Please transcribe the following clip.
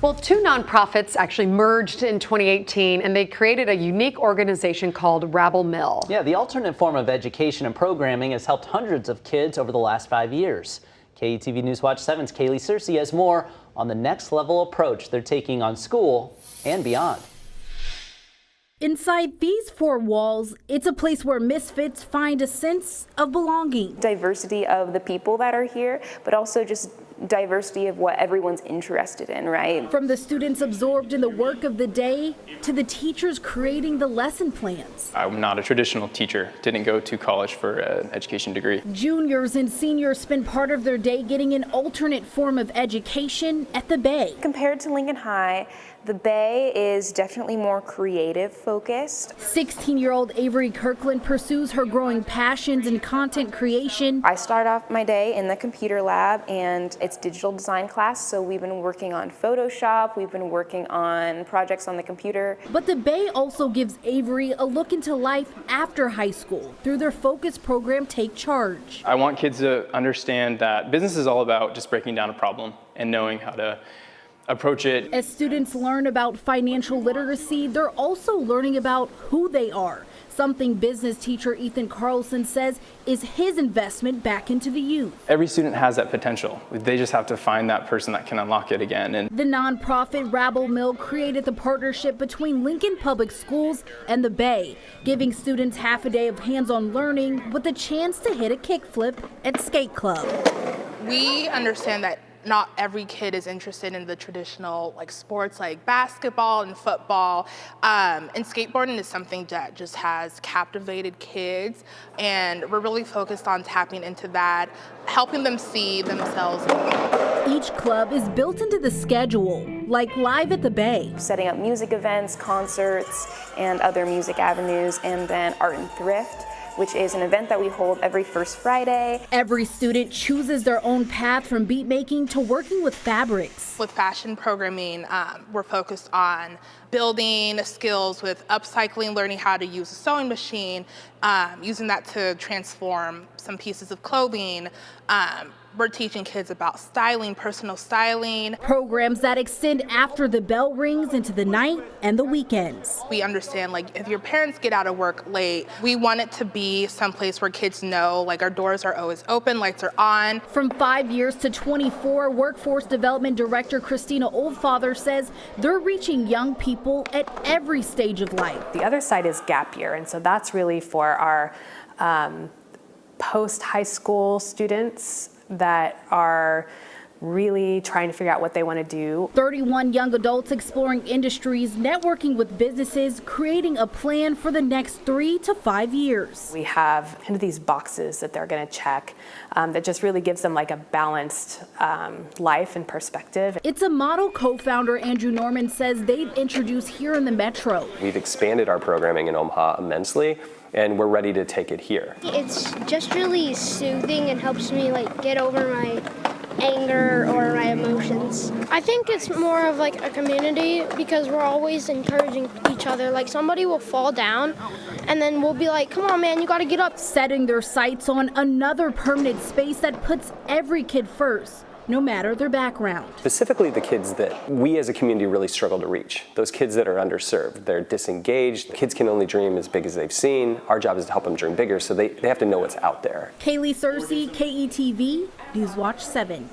Well, two nonprofits actually merged in 2018, and they created a unique organization called Rabble Mill. Yeah, the alternate form of education and programming has helped hundreds of kids over the last 5 years. KETV News Watch 7's Kaylee Searcy has more on the next level approach they're taking on school and beyond. Inside these four walls, it's a place where misfits find a sense of belonging. Diversity of the people that are here, but also just diversity of what everyone's interested in, right? From the students absorbed in the work of the day to the teachers creating the lesson plans. I'm not a traditional teacher, didn't go to college for an education degree. Juniors and seniors spend part of their day getting an alternate form of education at the Bay. Compared to Lincoln High, the Bay is definitely more creative focused. 16-year-old Avery Kirkland pursues her growing passions in content creation. I start off my day in the computer lab, and it's digital design class, so we've been working on Photoshop, we've been working on projects on the computer. But the Bay also gives Avery a look into life after high school through their focus program, Take Charge. I want kids to understand that business is all about just breaking down a problem and knowing how to approach it. As students learn about financial literacy, they're also learning about who they are, something business teacher Ethan Carlson says is his investment back into the youth. Every student has that potential. They just have to find that person that can unlock it again. And the nonprofit Rabble Mill created the partnership between Lincoln Public Schools and the Bay, giving students half a day of hands-on learning with a chance to hit a kickflip at Skate Club. We understand that not every kid is interested in the traditional sports like basketball and football, and skateboarding is something that just has captivated kids, and we're really focused on tapping into that, helping them see themselves. Each club is built into the schedule, like Live at the Bay. Setting up music events, concerts, and other music avenues, and then Art and Thrift, which is an event that we hold every first Friday. Every student chooses their own path, from beat making to working with fabrics. With fashion programming, we're focused on building skills with upcycling, learning how to use a sewing machine, using that to transform some pieces of clothing. We're teaching kids about styling, personal styling. Programs that extend after the bell rings into the night and the weekends. We understand, if your parents get out of work late, we want it to be someplace where kids know, our doors are always open, lights are on. From 5 years to 24, Workforce Development Director Christina Oldfather says they're reaching young people at every stage of life. The other side is gap year, and so that's really for our post-high school students that are really trying to figure out what they want to do. 31 young adults exploring industries, networking with businesses, creating a plan for the next 3 to 5 years. We have kind of these boxes that they're going to check that just really gives them a balanced life and perspective. It's a model co-founder Andrew Norman says they've introduced here in the Metro. We've expanded our programming in Omaha immensely, and we're ready to take it here. It's just really soothing and helps me get over my anger or my emotions. I think it's more of a community because we're always encouraging each other. Somebody will fall down and then we'll be like, come on man, you gotta get up. Setting their sights on another permanent space that puts every kid first, no matter their background. Specifically the kids that we as a community really struggle to reach. Those kids that are underserved, they're disengaged. Kids can only dream as big as they've seen. Our job is to help them dream bigger, so they have to know what's out there. Kaylee Searcy, KETV, News Watch 7.